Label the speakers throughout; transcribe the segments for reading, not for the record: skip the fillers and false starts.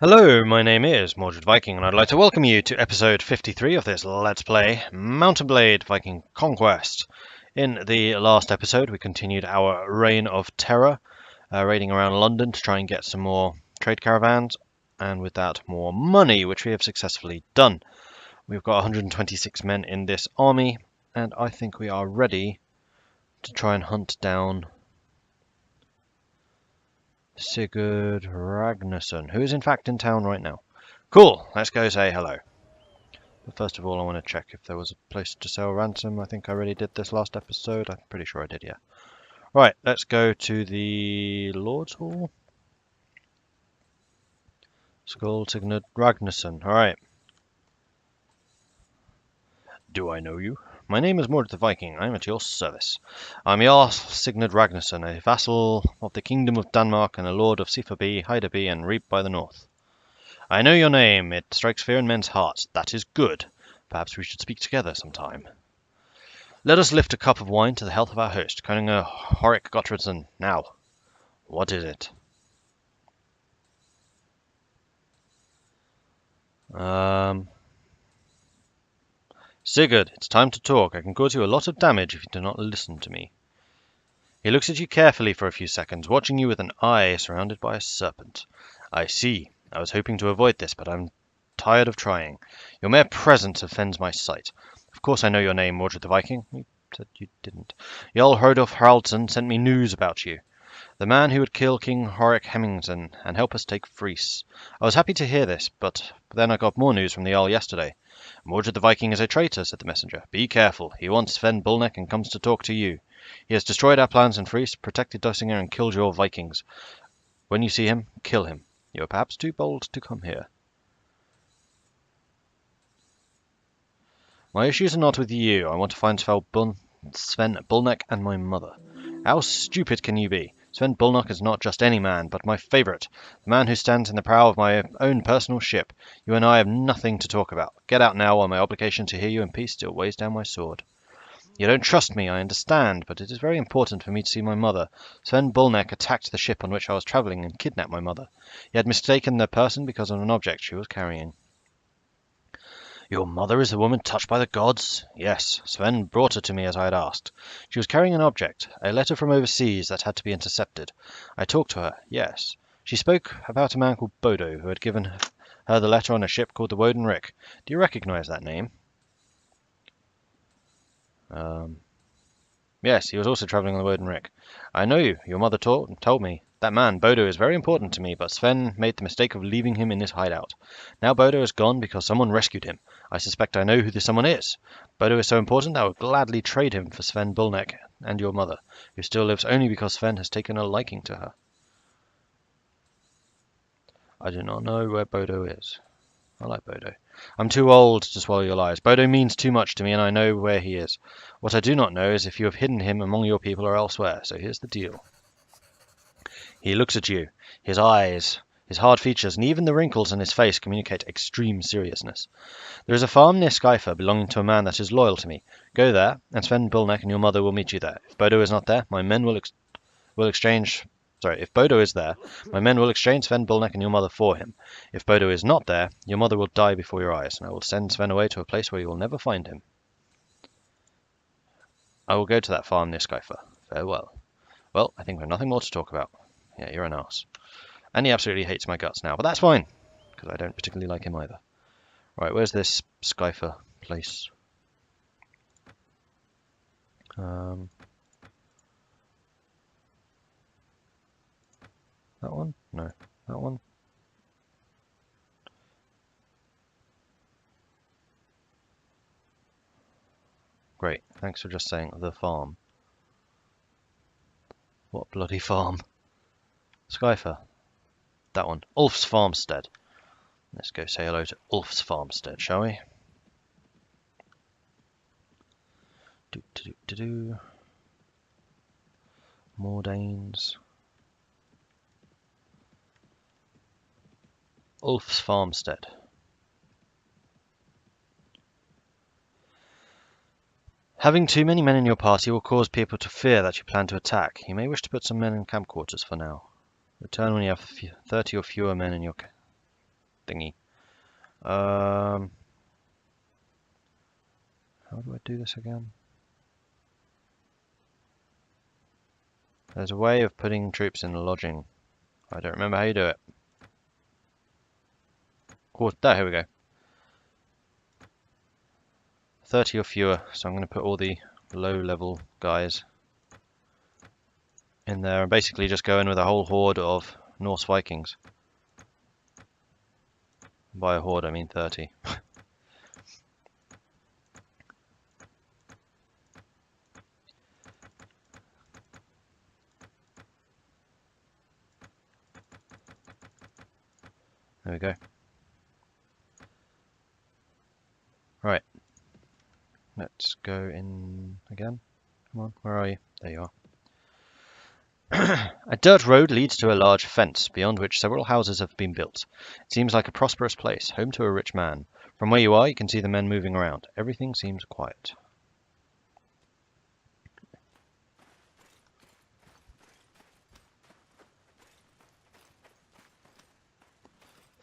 Speaker 1: Hello, my name is Mordred Viking, and I'd like to welcome you to episode 53 of this Let's Play Mount & Blade Viking Conquest. In the last episode, we continued our reign of terror, raiding around London to try and get some more trade caravans, and with that, more money, which we have successfully done. We've got 126 men in this army, and I think we are ready to try and hunt down Sigurd Ragnarsson, who is in fact in town right now. Cool, let's go say hello. But first of all, I want to check if there was a place to sell ransom. I think I already did this last episode. I'm pretty sure I did, yeah. Right, let's go to the Lord's Hall. Skuld Sigurd Ragnarsson, alright. Do I know you? My name is Mordred the Viking. I am at your service. I am Jarl Sigurd Ragnarsson, a vassal of the Kingdom of Denmark and a lord of Sifaby, Hydaby, and Reap by the North. I know your name. It strikes fear in men's hearts. That is good. Perhaps we should speak together sometime. Let us lift a cup of wine to the health of our host, Konungur Horik Gottfridsson. Now, what is it? Sigurd, it's time to talk. I can cause you a lot of damage if you do not listen to me. He looks at you carefully for a few seconds, watching you with an eye surrounded by a serpent. I see. I was hoping to avoid this, but I'm tired of trying. Your mere presence offends my sight. Of course I know your name, Mordred the Viking. You said you didn't. Jarl Hrodolf Haraldsson sent me news about you. The man who would kill King Horik Hemmingsen and help us take Fries. I was happy to hear this, but then I got more news from the Jarl yesterday. Mordred the Viking is a traitor, said the messenger. Be careful. He wants Sven Bullneck and comes to talk to you. He has destroyed our plans in Fries, protected Dosinger, and killed your Vikings. When you see him, kill him. You are perhaps too bold to come here. My issues are not with you. I want to find Sven Bullneck and my mother. How stupid can you be? Sven Bullneck is not just any man, but my favourite, the man who stands in the prow of my own personal ship. You and I have nothing to talk about. Get out now, while my obligation to hear you in peace still weighs down my sword. You don't trust me, I understand, but it is very important for me to see my mother. Sven Bullneck attacked the ship on which I was travelling and kidnapped my mother. He had mistaken the person because of an object she was carrying. Your mother is the woman touched by the gods? Yes, Sven brought her to me as I had asked. She was carrying an object, a letter from overseas that had to be intercepted. I talked to her, yes. She spoke about a man called Bodo, who had given her the letter on a ship called the Woden Rick. Do you recognize that name? Yes, he was also travelling on the Woden Rick. I know you. Your mother told me. That man, Bodo, is very important to me, but Sven made the mistake of leaving him in his hideout. Now Bodo is gone because someone rescued him. I suspect I know who this someone is. Bodo is so important I would gladly trade him for Sven Bullneck and your mother, who still lives only because Sven has taken a liking to her. I do not know where Bodo is. I like Bodo. I'm too old to swallow your lies. Bodo means too much to me, and I know where he is. What I do not know is if you have hidden him among your people or elsewhere, so here's the deal. He looks at you. His eyes, his hard features, and even the wrinkles in his face communicate extreme seriousness. There is a farm near Skyfer belonging to a man that is loyal to me. Go there, and Sven Bullneck and your mother will meet you there. If Bodo is not there, my men will exchange... If Bodo is there, my men will exchange Sven Bullneck and your mother for him. If Bodo is not there, your mother will die before your eyes, and I will send Sven away to a place where you will never find him. I will go to that farm near Skyfer. Farewell. Well, I think we have nothing more to talk about. Yeah, you're an arse. And he absolutely hates my guts now, but that's fine, because I don't particularly like him either. Right, where's this Skyfer place? That one? No. That one? Great, thanks for just saying the farm. What bloody farm? Skyfer. That one. Ulf's Farmstead. Let's go say hello to Ulf's Farmstead, shall we? Mordanes. Ulf's Farmstead. Having too many men in your party will cause people to fear that you plan to attack. You may wish to put some men in camp quarters for now. Return when you have 30 or fewer men in your thingy. How do I do this again? There's a way of putting troops in a lodging. I don't remember how you do it. There, here we go. 30 or fewer, so I'm going to put all the low-level guys in there and basically just go in with a whole horde of Norse Vikings. By a horde, I mean 30. There we go. Right. Let's go in again. Come on, where are you? There you are. A dirt road leads to a large fence, beyond which several houses have been built. It seems like a prosperous place, home to a rich man. From where you are, you can see the men moving around. Everything seems quiet.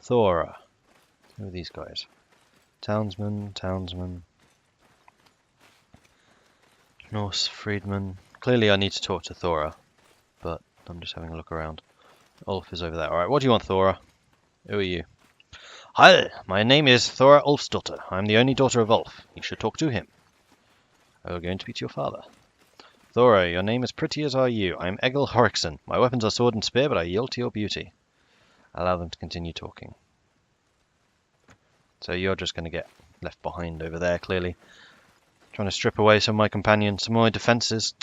Speaker 1: Thora. Who are these guys? Townsman. Norse freedman. Clearly I need to talk to Thora, but I'm just having a look around. Ulf is over there. Alright, what do you want, Thora? Who are you? Hi, my name is Thora Ulfsdotter. I'm the only daughter of Ulf. You should talk to him. I will go and speak to your father. Thora, your name is pretty as are you. I am Egil Horikson. My weapons are sword and spear, but I yield to your beauty. Allow them to continue talking. So you're just going to get left behind over there, clearly. Trying to strip away some of my companions, some of my defences.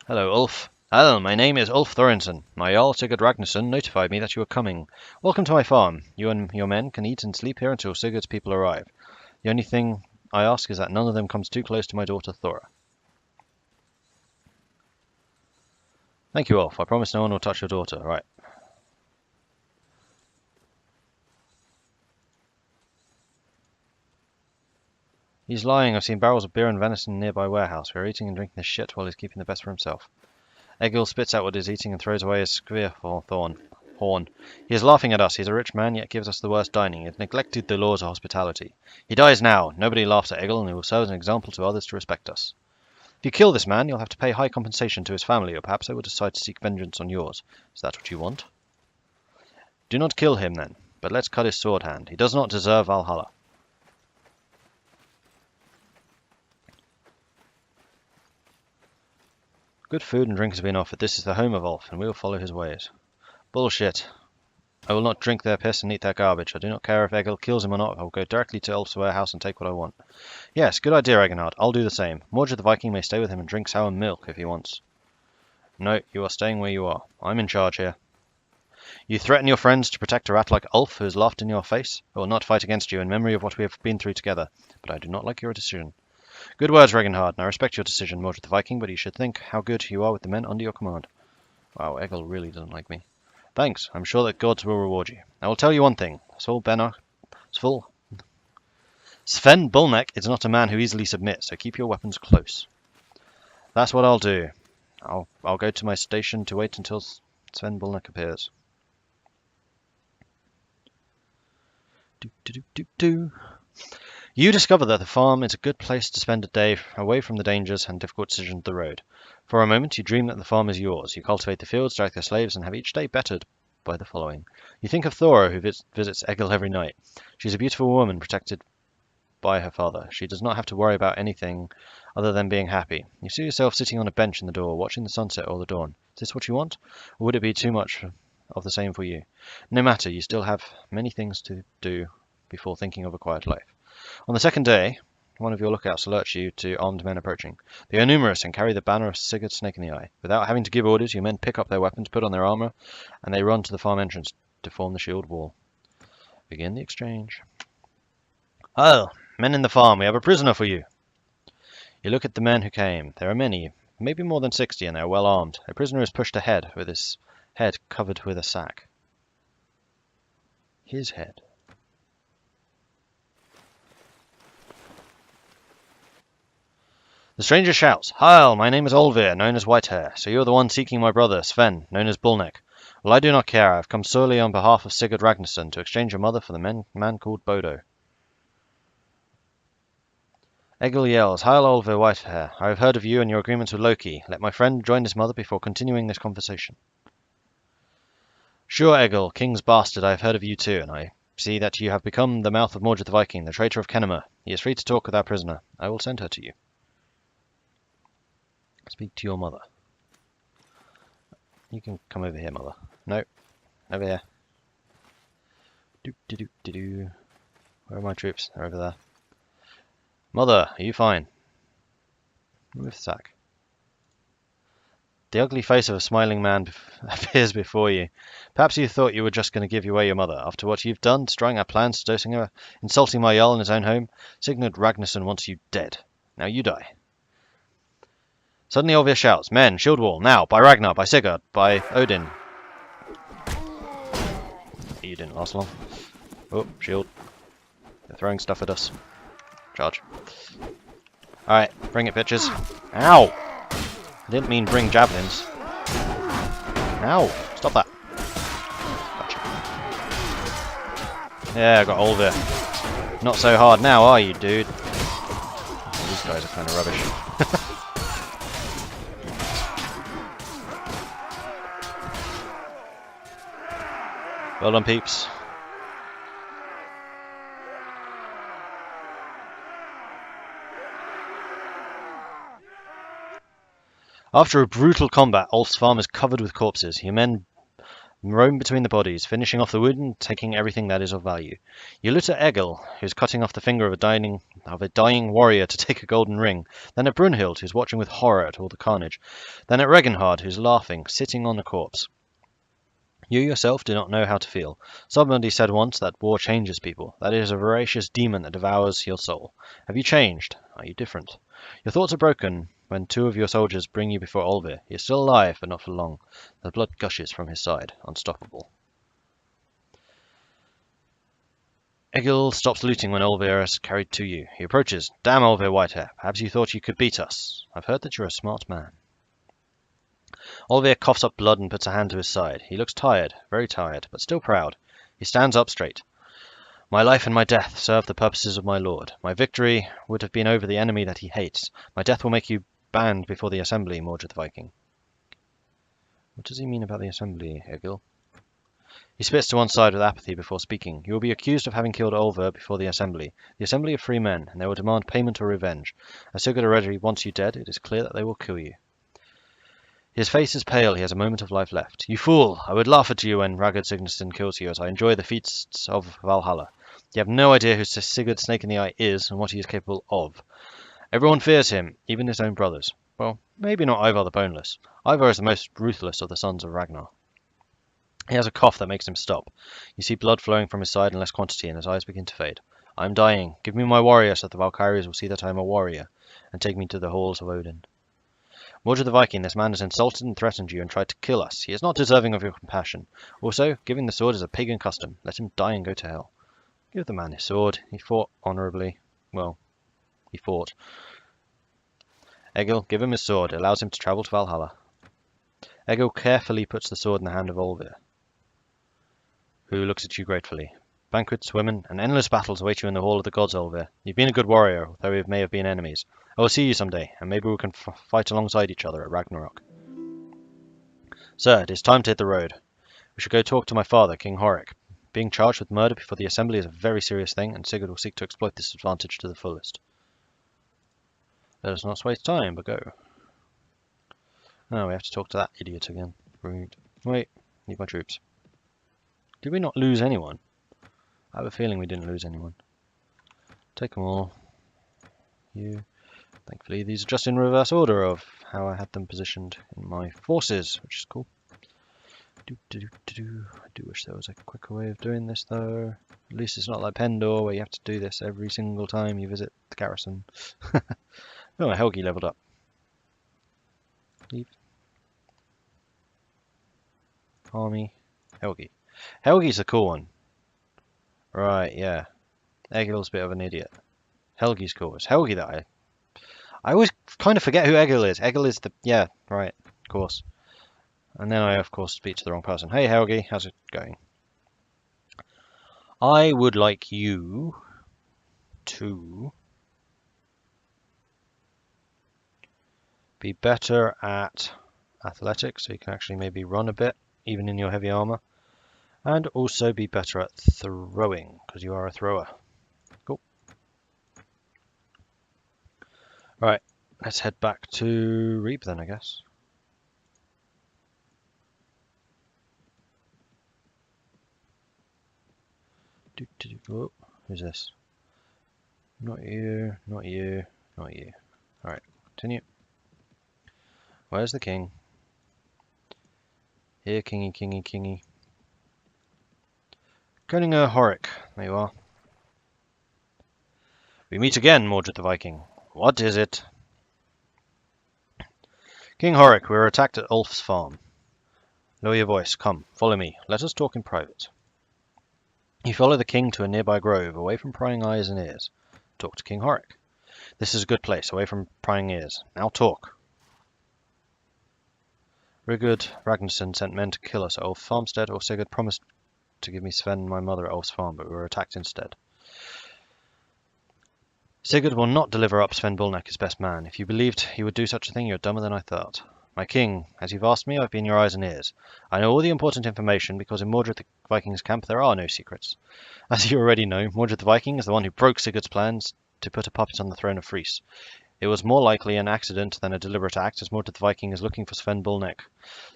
Speaker 1: Hello, Ulf. Hello, my name is Ulf Thorinson. My Jarl Sigurd Ragnarsson notified me that you are coming. Welcome to my farm. You and your men can eat and sleep here until Sigurd's people arrive. The only thing I ask is that none of them comes too close to my daughter Thora. Thank you, Ulf. I promise no one will touch your daughter. Right. He's lying. I've seen barrels of beer and venison in a nearby warehouse. We're eating and drinking the shit while he's keeping the best for himself. Egil spits out what he's eating and throws away his spear horn. He is laughing at us. He's a rich man, yet gives us the worst dining. He has neglected the laws of hospitality. He dies now. Nobody laughs at Egil, and he will serve as an example to others to respect us. If you kill this man, you'll have to pay high compensation to his family, or perhaps I will decide to seek vengeance on yours. Is that what you want? Do not kill him, then, but let's cut his sword hand. He does not deserve Valhalla. Good food and drink has been offered. This is the home of Ulf, and we will follow his ways. Bullshit. I will not drink their piss and eat their garbage. I do not care if Egil kills him or not. I will go directly to Ulf's warehouse and take what I want. Yes, good idea, Egenhard. I'll do the same. Mordred the Viking may stay with him and drink sour milk if he wants. No, you are staying where you are. I'm in charge here. You threaten your friends to protect a rat like Ulf, who has laughed in your face? I will not fight against you in memory of what we have been through together, but I do not like your decision. Good words, Reginhard, and I respect your decision, Mordred the Viking, but you should think how good you are with the men under your command. Wow, Egil really doesn't like me. Thanks, I'm sure that gods will reward you. I will tell you one thing. Sven Bulnek is not a man who easily submits, so keep your weapons close. That's what I'll do. I'll go to my station to wait until Sven Bulnek appears. You discover that the farm is a good place to spend a day away from the dangers and difficult decisions of the road. For a moment you dream that the farm is yours. You cultivate the fields, direct the slaves, and have each day bettered by the following. You think of Thora, who visits Egil every night. She's a beautiful woman protected by her father. She does not have to worry about anything other than being happy. You see yourself sitting on a bench in the door, watching the sunset or the dawn. Is this what you want? Or would it be too much of the same for you? No matter, you still have many things to do before thinking of a quiet life. On the second day, one of your lookouts alerts you to armed men approaching. They are numerous and carry the banner of Sigurd Snake in the Eye. Without having to give orders, your men pick up their weapons, put on their armour, and they run to the farm entrance to form the shield wall. Begin the exchange. Oh, men in the farm, we have a prisoner for you. You look at the men who came. There are many, maybe more than 60, and they are well armed. A prisoner is pushed ahead, with his head covered with a sack. His head. The stranger shouts, Heil, my name is Olvir, known as Whitehair. So you are the one seeking my brother, Sven, known as Bulnek. Well, I do not care. I have come solely on behalf of Sigurd Ragnarsson to exchange your mother for the man called Bodo. Egil yells, Heil Olver Whitehair. I have heard of you and your agreements with Loki. Let my friend join his mother before continuing this conversation. Sure, Egil, King's bastard, I have heard of you too, and I see that you have become the mouth of Mordred the Viking, the traitor of Kennemer. He is free to talk with our prisoner. I will send her to you. Speak to your mother. You can come over here, mother. No, over here. Do. Where are my troops? They're over there. Mother, are you fine? Move the sack. The ugly face of a smiling man appears before you. Perhaps you thought you were just going to give away your mother. After what you've done, destroying our plans, seducing her, insulting my Jarl in his own home, Sigurd Ragnarsson wants you dead. Now you die. Suddenly Olvir shouts, Men, shield wall, now, by Ragnar, by Sigurd, by Odin. You didn't last long. Oh, shield. They're throwing stuff at us. Charge. Alright, bring it, bitches. Ow! I didn't mean bring javelins. Ow! Stop that. Gotcha. Yeah, I got Olvir. Not so hard now, are you, dude? Oh, these guys are kind of rubbish. Well done, peeps. After a brutal combat, Ulf's farm is covered with corpses. Your men roam between the bodies, finishing off the wood and taking everything that is of value. You loot at Egil, who's cutting off the finger of a dying warrior to take a golden ring, then at Brunhild, who's watching with horror at all the carnage, then at Reginhard, who's laughing, sitting on a corpse. You yourself do not know how to feel. Somebody said once that war changes people, that it is a voracious demon that devours your soul. Have you changed? Are you different? Your thoughts are broken when two of your soldiers bring you before Olvir. He is still alive, but not for long. The blood gushes from his side, unstoppable. Egil stops looting when Olvir is carried to you. He approaches. Damn Olvir Whitehair, perhaps you thought you could beat us. I've heard that you're a smart man. Olvir coughs up blood and puts a hand to his side. He looks tired, very tired, but still proud. He stands up straight. My life and my death serve the purposes of my lord. My victory would have been over the enemy that he hates. My death will make you banned before the assembly, Mordred the Viking. What does he mean about the assembly, Egil? He spits to one side with apathy before speaking. You will be accused of having killed Olvir before the assembly of free men, and they will demand payment or revenge. As Sigurd already wants you dead, it is clear that they will kill you. His face is pale, he has a moment of life left. You fool! I would laugh at you when Ragnar Sigurdsson kills you as I enjoy the feasts of Valhalla. You have no idea who Sigurd Snake in the Eye is and what he is capable of. Everyone fears him, even his own brothers. Well, maybe not Ivar the Boneless. Ivar is the most ruthless of the sons of Ragnar. He has a cough that makes him stop. You see blood flowing from his side in less quantity and his eyes begin to fade. I am dying. Give me my warrior so that the Valkyries will see that I am a warrior and take me to the halls of Odin. Mordred the Viking, this man has insulted and threatened you and tried to kill us. He is not deserving of your compassion. Also, giving the sword is a pagan custom. Let him die and go to hell. Give the man his sword. He fought honourably. Well, he fought. Egil, give him his sword. It allows him to travel to Valhalla. Egil carefully puts the sword in the hand of Olvir, who looks at you gratefully. Banquets, women, and endless battles await you in the Hall of the Gods, Olvir. You've been a good warrior, though we may have been enemies. I will see you someday, and maybe we can fight alongside each other at Ragnarok. Sir, it is time to hit the road. We should go talk to my father, King Horik. Being charged with murder before the assembly is a very serious thing, and Sigurd will seek to exploit this advantage to the fullest. Let us not waste time, but go. Oh, we have to talk to that idiot again. Rude. Wait, need my troops. Did we not lose anyone? I have a feeling we didn't lose anyone. Take them all. You. Thankfully, these are just in reverse order of how I had them positioned in my forces, which is cool. I do wish there was a quicker way of doing this, though. At least it's not like Pendor, where you have to do this every single time you visit the garrison. Oh, Helgi leveled up. Leave. Army. Helgi. Helgi's a cool one. Right, yeah. Egil's a bit of an idiot. Helgi's cool. It's Helgi that I always kind of forget who Egil is. Egil is the... Yeah, right. Of course. And then I, of course, speak to the wrong person. Hey, Helgi, how's it going? I would like you to be better at athletics, so you can actually maybe run a bit, even in your heavy armor. And also be better at throwing, because you are a thrower. Cool. Right, let's head back to Reap then, I guess. Oh, who's this? Not you, not you, not you. Alright, continue. Where's the king? Here, kingy, kingy, kingy. Koninger Horik, there you are. We meet again, Mordred the Viking. What is it? King Horik, we were attacked at Ulf's farm. Lower your voice. Come, follow me. Let us talk in private. You follow the king to a nearby grove, away from prying eyes and ears. Talk to King Horik. This is a good place, away from prying ears. Now talk. Rigurd Ragnarsson sent men to kill us at Ulf's farmstead, or Sigurd promised to give me Sven and my mother at Ulf's farm, but we were attacked instead. Sigurd will not deliver up Sven Bulnek, his best man. If you believed he would do such a thing, you're dumber than I thought. My king, as you've asked me, I've been your eyes and ears. I know all the important information, because in Mordred the Viking's camp there are no secrets. As you already know, Mordred the Viking is the one who broke Sigurd's plans to put a puppet on the throne of Fries. It was more likely an accident than a deliberate act, as Mordred the Viking is looking for Sven Bulnek,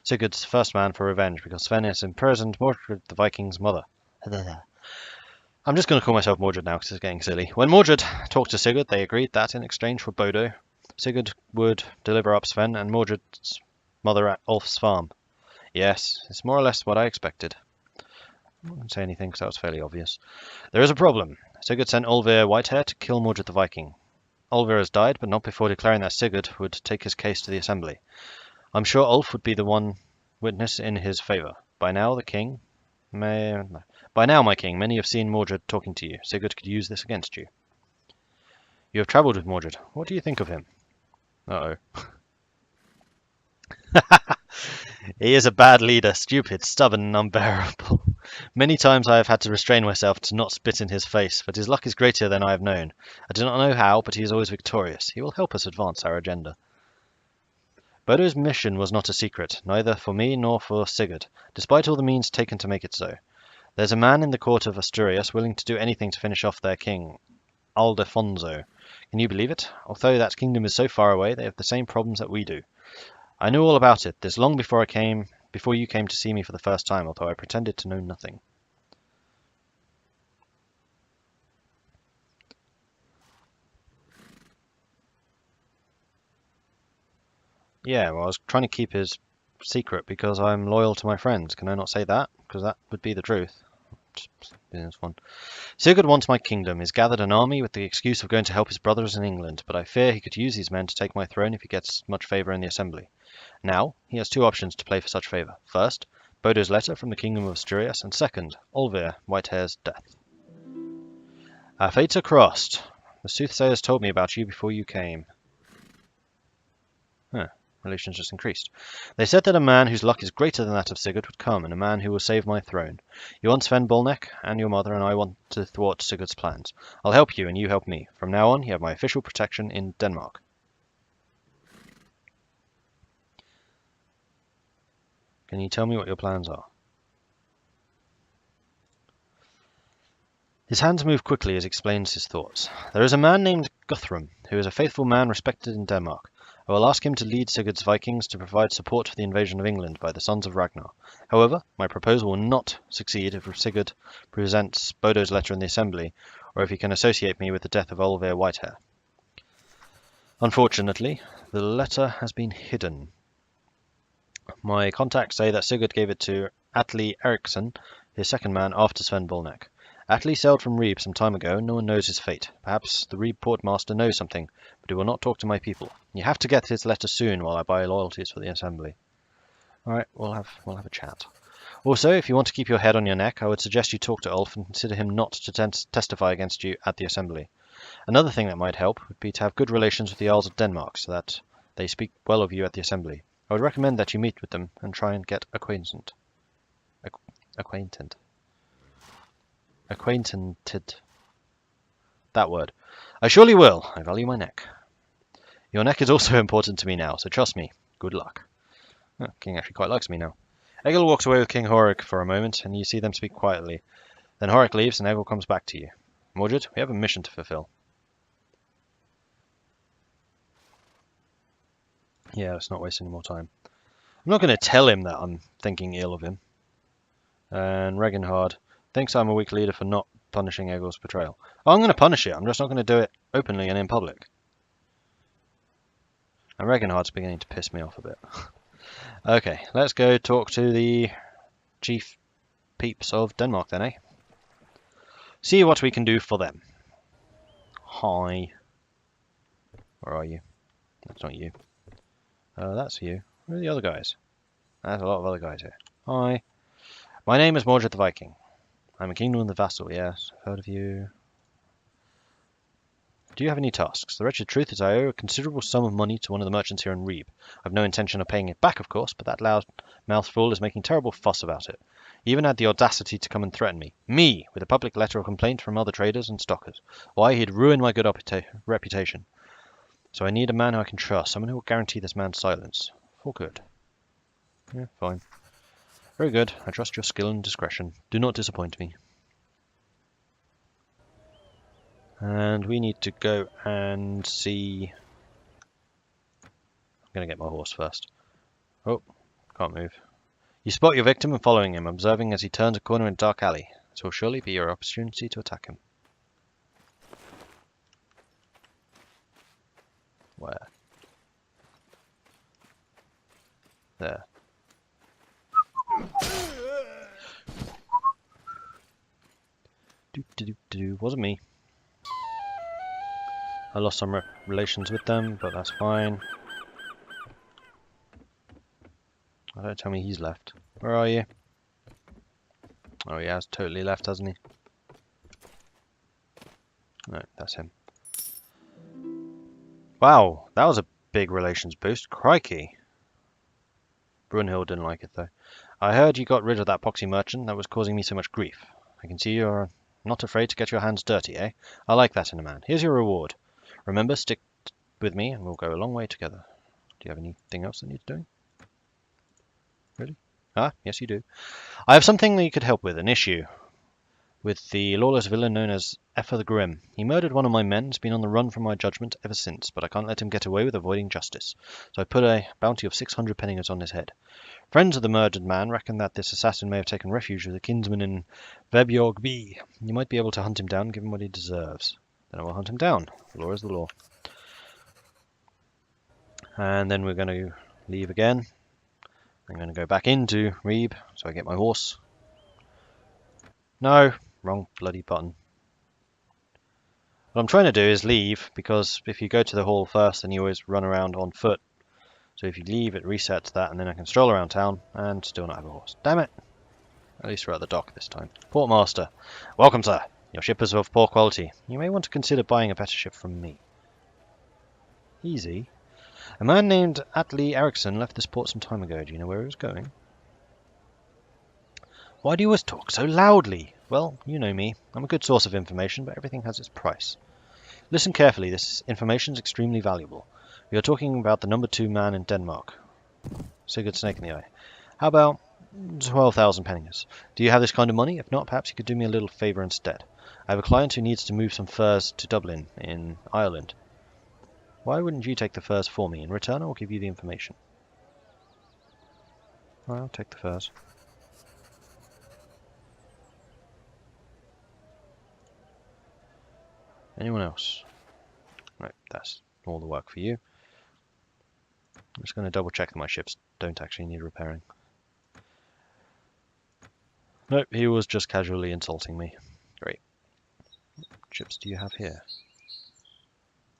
Speaker 1: Sigurd's first man, for revenge, because Sven has imprisoned Mordred the Viking's mother. I'm just going to call myself Mordred now because it's getting silly. When Mordred talked to Sigurd, they agreed that in exchange for Bodo, Sigurd would deliver up Sven and Mordred's mother at Ulf's farm. Yes, it's more or less what I expected. I won't say anything because that was fairly obvious. There is a problem. Sigurd sent Olvir Whitehair to kill Mordred the Viking. Olvir has died, but not before declaring that Sigurd would take his case to the assembly. I'm sure Ulf would be the one witness in his favour. By now, my king, many have seen Mordred talking to you. Sigurd could use this against you. You have travelled with Mordred. What do you think of him? Uh-oh. He is a bad leader, stupid, stubborn, and unbearable. Many times I have had to restrain myself to not spit in his face, but his luck is greater than I have known. I do not know how, but he is always victorious. He will help us advance our agenda. Bodo's mission was not a secret, neither for me nor for Sigurd, despite all the means taken to make it so. There's a man in the court of Asturias willing to do anything to finish off their king, Aldefonso. Can you believe it? Although that kingdom is so far away, they have the same problems that we do. I knew all about it, this long before you came to see me for the first time, although I pretended to know nothing. Yeah, well, I was trying to keep his secret because I'm loyal to my friends. Can I not say that? Because that would be the truth. This one. Sigurd wants my kingdom. He's gathered an army with the excuse of going to help his brothers in England, but I fear he could use these men to take my throne if he gets much favour in the assembly. Now, he has two options to play for such favour. First, Bodo's letter from the kingdom of Asturias, and second, Olvir Whitehair's death. Our fates are crossed. The soothsayers told me about you before you came. Huh. Relations just increased. They said that a man whose luck is greater than that of Sigurd would come, and a man who will save my throne. You want Sven Bulnek and your mother, and I want to thwart Sigurd's plans. I'll help you, and you help me. From now on, you have my official protection in Denmark. Can you tell me what your plans are? His hands move quickly as he explains his thoughts. There is a man named Guthrum, who is a faithful man respected in Denmark. I will ask him to lead Sigurd's Vikings to provide support for the invasion of England by the sons of Ragnar. However, my proposal will not succeed if Sigurd presents Bodo's letter in the assembly, or if he can associate me with the death of Olvir Whitehair. Unfortunately, the letter has been hidden. My contacts say that Sigurd gave it to Atle Eriksson, his second man, after Sven Bulnek. Atle sailed from Reeb some time ago, and no one knows his fate. Perhaps the Reeb portmaster knows something, but he will not talk to my people. You have to get his letter soon while I buy loyalties for the assembly. Alright, we'll have a chat. Also, if you want to keep your head on your neck, I would suggest you talk to Ulf and consider him not to testify against you at the assembly. Another thing that might help would be to have good relations with the Earls of Denmark, so that they speak well of you at the assembly. I would recommend that you meet with them and try and get acquainted. Acquainted. Acquainted. That word. I surely will. I value my neck. Your neck is also important to me now, so trust me. Good luck. Oh, King actually quite likes me now. Egil walks away with King Horik for a moment, and you see them speak quietly. Then Horik leaves, and Egil comes back to you. Mordred, we have a mission to fulfill. Yeah, let's not waste any more time. I'm not going to tell him that I'm thinking ill of him. And Reginhard thinks I'm a weak leader for not punishing Egil's betrayal. Oh, I'm going to punish it. I'm just not going to do it openly and in public. And Reginhard's beginning to piss me off a bit. Okay, let's go talk to the chief peeps of Denmark then, eh? See what we can do for them. Hi. Where are you? That's not you. That's you. Where are the other guys? There's a lot of other guys here. Hi. My name is Mordred the Viking. I'm a kingdom of the vassal, yes. I've heard of you. Do you have any tasks? The wretched truth is I owe a considerable sum of money to one of the merchants here in Reeb. I've no intention of paying it back, of course, but that loud-mouthed fool is making terrible fuss about it. He even had the audacity to come and threaten me. Me! With a public letter of complaint from other traders and stockers. Why, he'd ruin my good reputation. So I need a man who I can trust, someone who will guarantee this man's silence. For good. Yeah, fine. Very good. I trust your skill and discretion. Do not disappoint me. And we need to go and see... I'm going to get my horse first. Oh, can't move. You spot your victim and following him, observing as he turns a corner in a dark alley. This will surely be your opportunity to attack him. Where? There. Wasn't me. I lost some relations with them, but that's fine. Oh, don't tell me he's left. Where are you? Oh, he has totally left, hasn't he? No, that's him. Wow, that was a big relations boost. Crikey. Brunhild didn't like it, though. I heard you got rid of that poxy merchant that was causing me so much grief. I can see you're not afraid to get your hands dirty, eh? I like that in a man. Here's your reward. Remember, stick with me and we'll go a long way together. Do you have anything else that needs doing? Really? Ah, yes you do. I have something that you could help with, an issue with the lawless villain known as Effa the Grim. He murdered one of my men, has been on the run from my judgment ever since, but I can't let him get away with avoiding justice. So I put a bounty of 600 penningers on his head. Friends of the murdered man reckon that this assassin may have taken refuge with a kinsman in Vebjorgby. You might be able to hunt him down, give him what he deserves. Then I will hunt him down. The law is the law. And then we're going to leave again. I'm going to go back into Reeb, so I get my horse. No, wrong bloody button. What I'm trying to do is leave, because if you go to the hall first, then you always run around on foot. So if you leave, it resets that, and then I can stroll around town and still not have a horse. Damn it! At least we're at the dock this time. Portmaster. Welcome, sir. Your ship is of poor quality. You may want to consider buying a better ship from me. Easy. A man named Atli Eriksson left this port some time ago. Do you know where he was going? Why do you always talk so loudly? Well, you know me. I'm a good source of information, but everything has its price. Listen carefully. This information is extremely valuable. We are talking about the number 2 man in Denmark. Sigurd Snake in the Eye. How about 12,000 penningers? Do you have this kind of money? If not, perhaps you could do me a little favour instead. I have a client who needs to move some furs to Dublin, in Ireland. Why wouldn't you take the furs for me? In return, I will give you the information. I'll take the furs. Anyone else? No, that's all the work for you. I'm just going to double check that my ships don't actually need repairing. Nope, he was just casually insulting me. Great. What ships do you have here?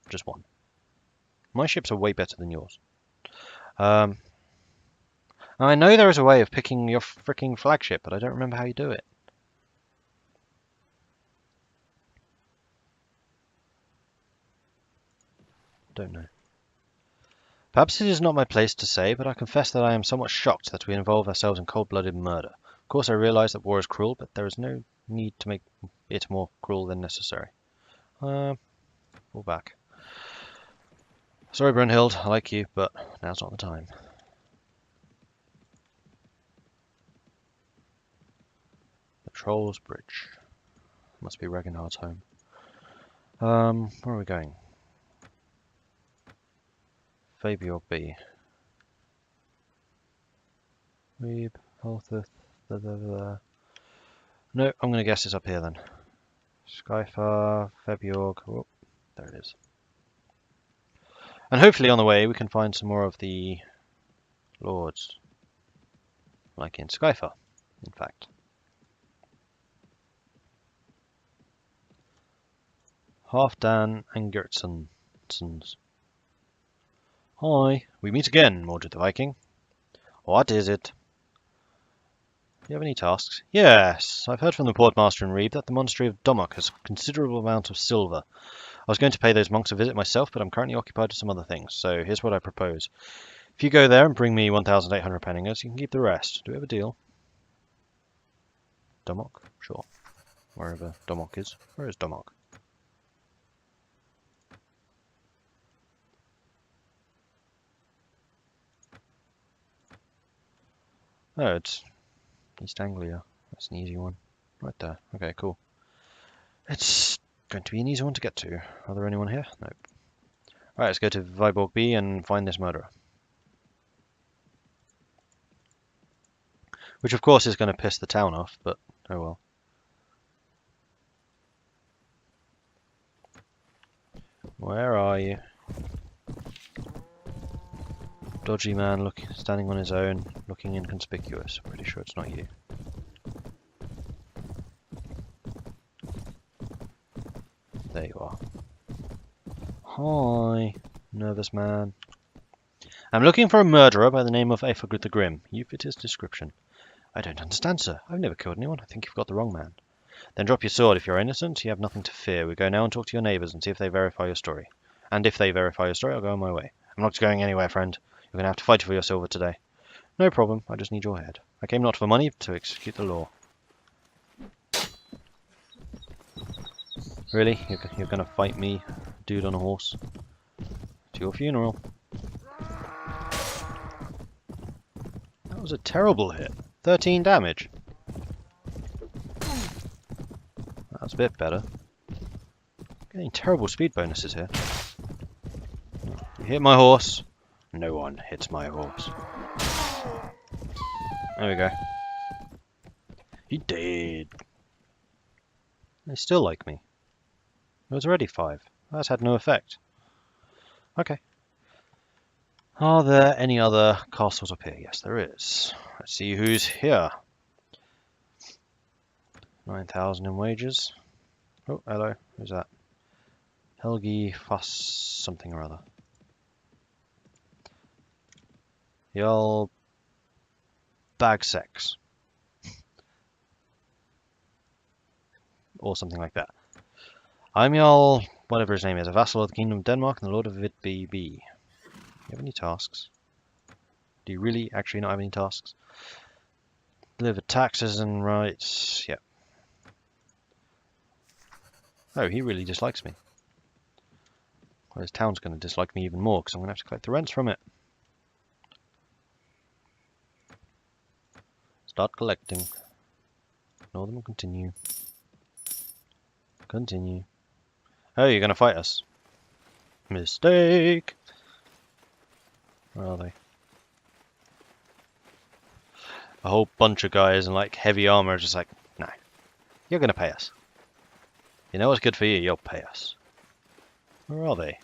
Speaker 1: Just one. My ships are way better than yours. I know there is a way of picking your freaking flagship, but I don't remember how you do it. Don't know. Perhaps it is not my place to say, but I confess that I am somewhat shocked that we involve ourselves in cold-blooded murder. Of course, I realize that war is cruel, but there is no need to make it more cruel than necessary. Fall back. Sorry, Brunhild, I like you, but now's not the time. The Troll's Bridge. Must be Reginald's home. Where are we going? Fabior B. Weeb, Holtheth, No, I'm going to guess it's up here then. Skyfar, Febiorg. Oh, there it is. And hopefully on the way we can find some more of the lords. Like in Skyfar, in fact. Halfdan and Gertsons. Hi, we meet again, Mordred the Viking. What is it? Do you have any tasks? Yes, I've heard from the Portmaster in Reeb that the monastery of Domok has a considerable amount of silver. I was going to pay those monks a visit myself, but I'm currently occupied with some other things, so here's what I propose. If you go there and bring me 1,800 penningers, you can keep the rest. Do we have a deal? Domok? Sure. Wherever Domok is. Where is Domok? Oh, it's East Anglia. That's an easy one. Right there. Okay, cool. It's going to be an easy one to get to. Are there anyone here? Nope. Alright, let's go to Viborg B and find this murderer. Which of course is going to piss the town off, but oh well. Where are you? Dodgy man standing on his own, looking inconspicuous. Pretty sure it's not you. There you are. Hi, nervous man. I'm looking for a murderer by the name of Aefogrid the Grim. You fit his description. I don't understand, sir. I've never killed anyone. I think you've got the wrong man. Then drop your sword if you're innocent. You have nothing to fear. We go now and talk to your neighbours and see if they verify your story. And if they verify your story, I'll go on my way. I'm not going anywhere, friend. You're going to have to fight for your silver today. No problem. I just need your head. I came not for money, but to execute the law. Really? You're going to fight me, dude on a horse? To your funeral. That was a terrible hit. 13 damage. That's a bit better. Getting terrible speed bonuses here. You hit my horse. No one hits my horse. There we go. He did. They still like me. It was already 5. That's had no effect. Okay. Are there any other castles up here? Yes, there is. Let's see who's here. 9,000 in wages. Oh, hello. Who's that? Helgi Fuss something or other. Jarl Bagsex. Or something like that. I'm Jarl, whatever his name is, a vassal of the Kingdom of Denmark and the Lord of Vidby. Do you have any tasks? Do you really actually not have any tasks? Deliver taxes and rights. Yep. Oh, he really dislikes me. Well, his town's going to dislike me even more because I'm going to have to collect the rents from it. Start collecting. Ignore them and continue. Continue. Oh, you're going to fight us. Mistake. Where are they? A whole bunch of guys in like heavy armor just like, no, you're going to pay us. You know what's good for you, you'll pay us. Where are they?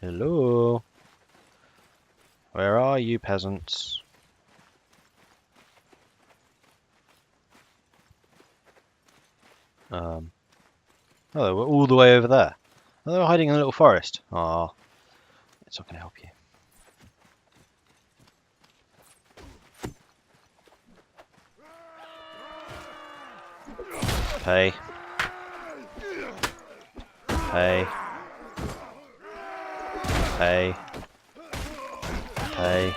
Speaker 1: Hello? Where are you, peasants? Oh, they were all the way over there. Oh, they were hiding in a little forest. Ah, it's not going to help you. Pay. Pay. Pay. Pay.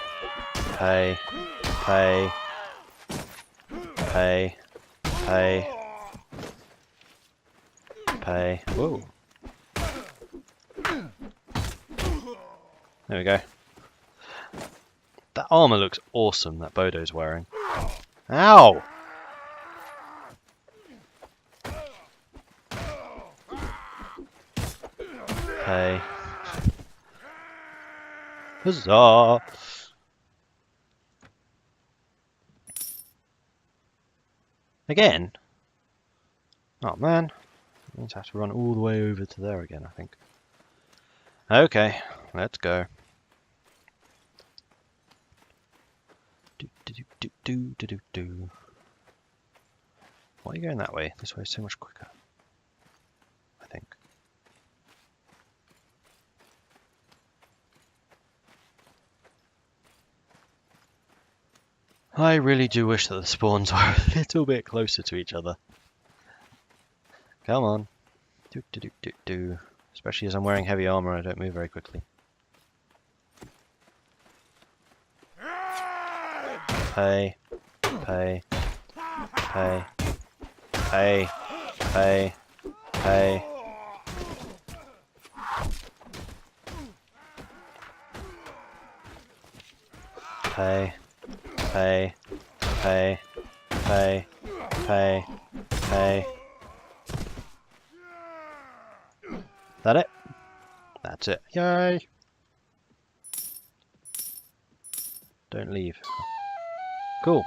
Speaker 1: Pay. Pay. Pay. Pay. Pay. Whoa. There we go. That armor looks awesome that Bodo's wearing. Ow! Pay. Huzzah! Again? Oh man. I need to have to run all the way over to there again, I think. Okay, let's go. Do. Why are you going that way? This way is so much quicker, I think. I really do wish that the spawns were a little bit closer to each other. Come on. Do. Especially as I'm wearing heavy armor, I don't move very quickly. Pay. Pay. Pay. Pay. Pay. Pay. Pay. Pay. Pay. Pay. Pay. Pay. That it? That's it. Yay! Don't leave. Cool.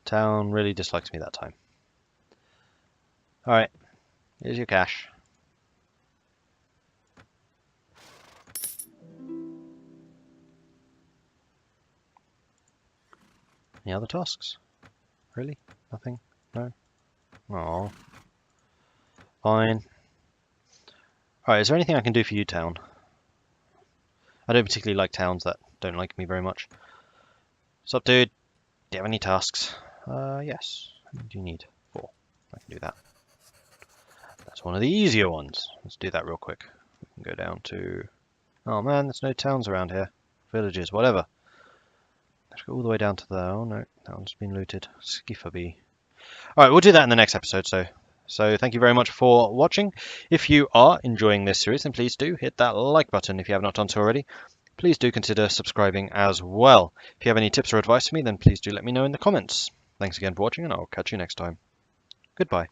Speaker 1: Town really dislikes me that time. Alright. Here's your cash. Any other tasks? Really? Nothing? No? Aww. Fine. Alright, is there anything I can do for you, town? I don't particularly like towns that don't like me very much. What's up, dude? Do you have any tasks? Yes. How many do you need? 4. I can do that. That's one of the easier ones. Let's do that real quick. We can go down to... Oh man, there's no towns around here. Villages, whatever. Let's go all the way down to there. Oh no, that one's been looted. Skiffaby. Alright, we'll do that in the next episode, So thank you very much for watching. If you are enjoying this series, then please do hit that like button if you have not done so already. Please do consider subscribing as well. If you have any tips or advice for me, then please do let me know in the comments. Thanks again for watching, and I'll catch you next time. Goodbye.